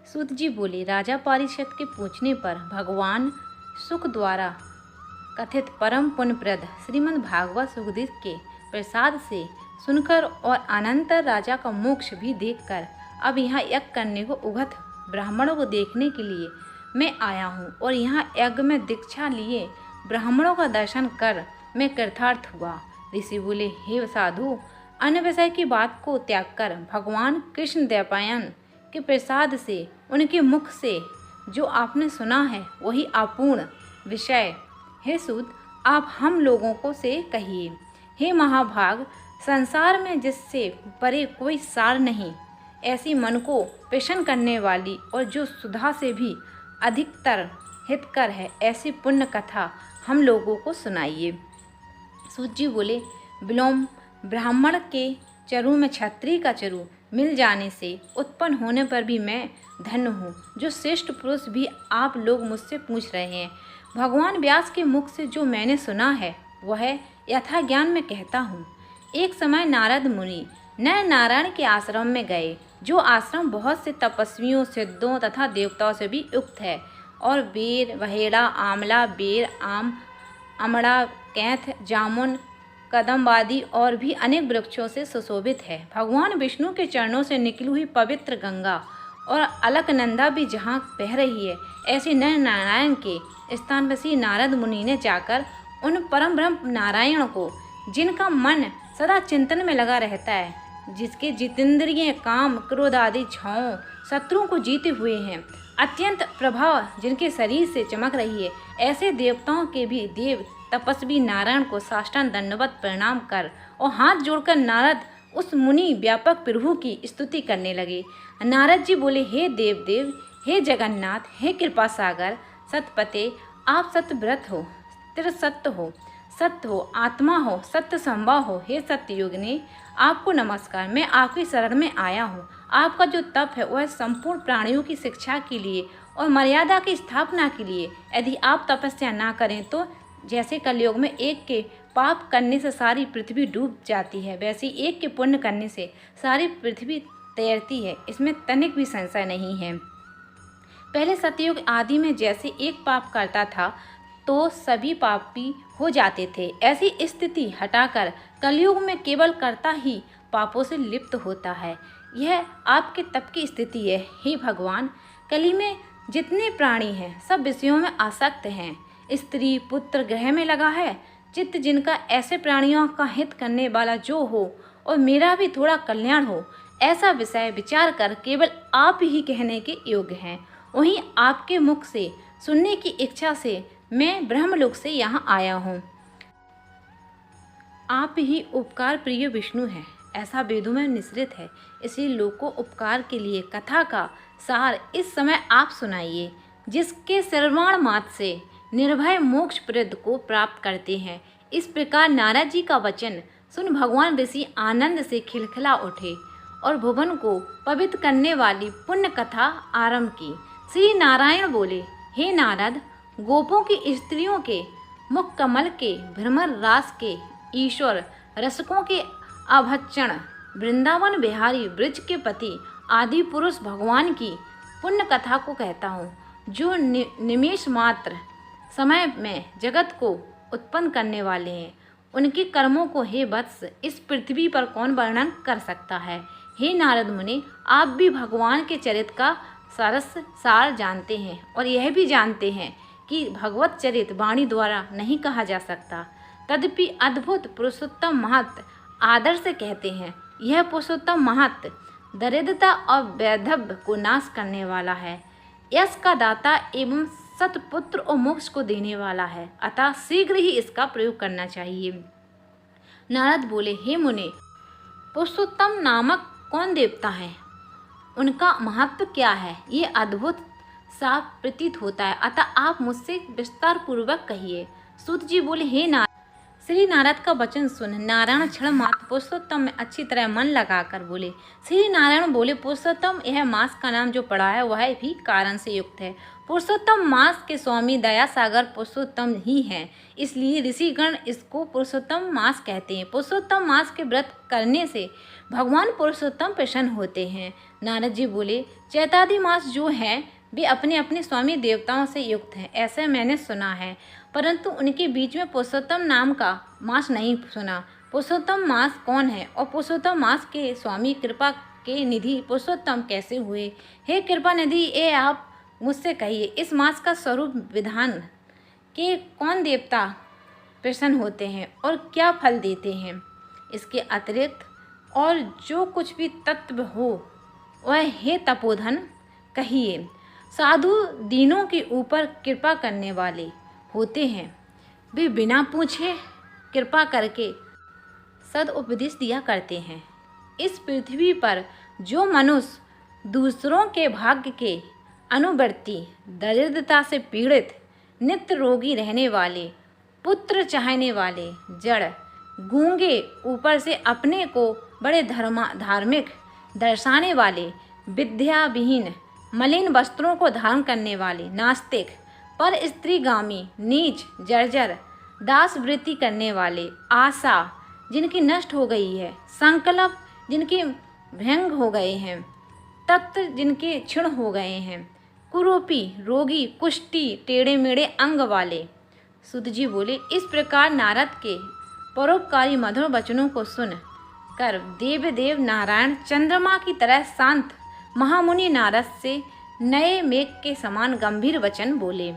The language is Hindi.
सूत जी बोले, राजा पारीक्षत के पूछने पर भगवान सुख द्वारा कथित परम पुण्यप्रद श्रीमद् भागवत सुखदेव के प्रसाद से सुनकर और अनंतर राजा का मोक्ष भी देखकर अब यहाँ यज्ञ करने को उगत ब्राह्मणों को देखने के लिए मैं आया हूँ और यहाँ यज्ञ में दीक्षा लिए ब्राह्मणों का दर्शन कर मैं कृतार्थ हुआ। ऋषि बोले, हे साधु, अन्य विषय की बात को त्याग कर भगवान कृष्ण द्वैपायन के प्रसाद से उनके मुख से जो आपने सुना है वही अपूर्ण विषय है। सूत, आप हम लोगों को से कहिए। हे महाभाग, संसार में जिससे परे कोई सार नहीं, ऐसी मन को प्रसन्न करने वाली और जो सुधा से भी अधिकतर हितकर है, ऐसी पुण्य कथा हम लोगों को सुनाइए। सूत जी बोले, विलोम ब्राह्मण के चरु में क्षत्रिय का चरु मिल जाने से उत्पन्न होने पर भी मैं धन्य हूँ, जो श्रेष्ठ पुरुष भी आप लोग मुझसे पूछ रहे हैं। भगवान व्यास के मुख से जो मैंने सुना है वह यथा ज्ञान में कहता हूँ। एक समय नारद मुनि नर नारायण के आश्रम में गए, जो आश्रम बहुत से तपस्वियों, सिद्धों तथा देवताओं से भी युक्त है और बेर, वहेड़ा, आंवला, बेर, आम, अमड़ा, कैथ, जामुन, कदम आदि और भी अनेक वृक्षों से सुशोभित है। भगवान विष्णु के चरणों से निकली हुई पवित्र गंगा और अलकनंदा भी जहाँ बह रही है, ऐसे नर नारायण के स्थान पर श्री नारद मुनि ने जाकर उन परम ब्रह्म नारायण को, जिनका मन सदा चिंतन में लगा रहता है, जिसके जितेंद्रिय काम, क्रोध आदि छाओं शत्रुओं को जीते हुए हैं, अत्यंत प्रभाव जिनके शरीर से चमक रही है, ऐसे देवताओं के भी देव तपस्वी नारायण को साष्टांग दंडवत प्रणाम कर और हाथ जोड़कर नारद उस मुनि व्यापक प्रभु की स्तुति करने लगे। नारद जी बोले, हे देव देव, हे जगन्नाथ, हे कृपा सागर, सतपते, आप सत्यव्रत हो, त्रिसत्य हो, सत्य हो, आत्मा हो, सत्य संभव हो। हे सत्ययुगिनी, आपको नमस्कार। मैं आपकी शरण में आया हूँ। आपका जो तप है वह संपूर्ण प्राणियों की शिक्षा के लिए और मर्यादा की स्थापना के लिए। यदि आप तपस्या ना करें तो जैसे कलयुग में एक के पाप करने से सारी पृथ्वी डूब जाती है, वैसे एक के पुण्य करने से सारी पृथ्वी तैरती है, इसमें तनिक भी संशय नहीं है। पहले सतयुग आदि में जैसे एक पाप करता था तो सभी पापी हो जाते थे, ऐसी स्थिति हटाकर कलयुग में केवल कर्ता ही पापों से लिप्त होता है। यह आपके तप की स्थिति है। हे भगवान, कली में जितने प्राणी हैं सब विषयों में आसक्त हैं, स्त्री पुत्र ग्रह में लगा है। चित्त जिनका ऐसे प्राणियों का हित करने वाला जो हो और मेरा भी थोड़ा कल्याण हो, ऐसा विषय विचार कर केवल आप ही कहने के योग्य हैं। वहीं आपके मुख से सुनने की इच्छा से मैं ब्रह्मलोक से यहाँ आया हूँ। आप ही उपकार प्रिय विष्णु हैं, ऐसा वेदों में निश्चित है। इसलिए लोक को उपकार के लिए कथा का सार इस समय आप सुनाइए, जिसके श्रवण मात्र से निर्भय मोक्ष प्रद को प्राप्त करते हैं। इस प्रकार नारद जी का वचन सुन भगवान ऋषि आनंद से खिलखिला उठे और भुवन को पवित्र करने वाली पुण्य कथा आरंभ की। श्री नारायण बोले, हे नारद, गोपों की स्त्रियों के मुख कमल के भ्रमर रास के ईश्वर रसकों के अभक्षण वृंदावन बिहारी ब्रज के पति आदि पुरुष भगवान की पुण्य कथा को कहता हूँ, जो निमेष मात्र समय में जगत को उत्पन्न करने वाले हैं। उनके कर्मों को हे वत्स इस पृथ्वी पर कौन वर्णन कर सकता है। हे नारद मुनि, आप भी भगवान के चरित्र का सरस सार जानते हैं और यह भी जानते हैं कि भगवत चरित्र वाणी द्वारा नहीं कहा जा सकता। तदपि अद्भुत पुरुषोत्तम महत्व आदर से कहते हैं। यह पुरुषोत्तम महत्व दरिद्रता और वैधव्य को नाश करने वाला है, यश का दाता एवं सतपुत्र और मोक्ष को देने वाला है, अतः शीघ्र ही इसका प्रयोग करना चाहिए। नारद बोले, हे मुने, पुरुषोत्तम नामक कौन देवता है, उनका महत्व क्या है, ये अद्भुत सा प्रतीत होता है, अतः आप मुझसे विस्तार पूर्वक कहिए। सूत जी बोले, हे नारद, श्री नारद का वचन सुन नारायण क्षण मात्र पुरुषोत्तम में अच्छी तरह मन लगाकर बोले। श्री नारायण बोले, पुरुषोत्तम यह मास का नाम जो पड़ा है वह भी कारण से युक्त है। पुरुषोत्तम मास के स्वामी दया सागर पुरुषोत्तम ही हैं, इसलिए ऋषिगण इसको पुरुषोत्तम मास कहते हैं। पुरुषोत्तम मास के व्रत करने से भगवान पुरुषोत्तम प्रसन्न होते हैं। नारद जी बोले, चैतादि मास जो हैं वे अपने अपने स्वामी देवताओं से युक्त हैं, ऐसा मैंने सुना है, परंतु उनके बीच में पुरुषोत्तम नाम का मास नहीं सुना। पुरुषोत्तम मास कौन है और पुरुषोत्तम मास के स्वामी कृपा के निधि पुरुषोत्तम कैसे हुए? हे कृपा निधि, ये आप मुझसे कहिए, इस मास का स्वरूप विधान के कौन देवता प्रसन्न होते हैं और क्या फल देते हैं? इसके अतिरिक्त और जो कुछ भी तत्व हो वह हे तपोधन कहिए। साधु दीनों के ऊपर कृपा करने वाले होते हैं, वे बिना पूछे कृपा करके सदुपदेश दिया करते हैं। इस पृथ्वी पर जो मनुष्य दूसरों के भाग्य के अनुवर्ती, दरिद्रता से पीड़ित, नित्य रोगी रहने वाले, पुत्र चाहने वाले, जड़, गूंगे, ऊपर से अपने को बड़े धार्मिक दर्शाने वाले, विद्या विहीन, मलिन वस्त्रों को धारण करने वाले, नास्तिक, पर स्त्रीगामी, नीच, जर्जर, दास वृत्ति करने वाले, आशा जिनकी नष्ट हो गई है, संकल्प जिनके भंग हो गए हैं, तत्व जिनके क्षीण हो गए हैं, कुरूपी, रोगी, कुष्ठी, टेढ़े मेढ़े अंग वाले। सुत जी बोले, इस प्रकार नारद के परोपकारी मधुर वचनों को सुन कर देव नारायण चंद्रमा की तरह शांत महामुनि नारद से नए मेघ के समान गंभीर वचन बोले।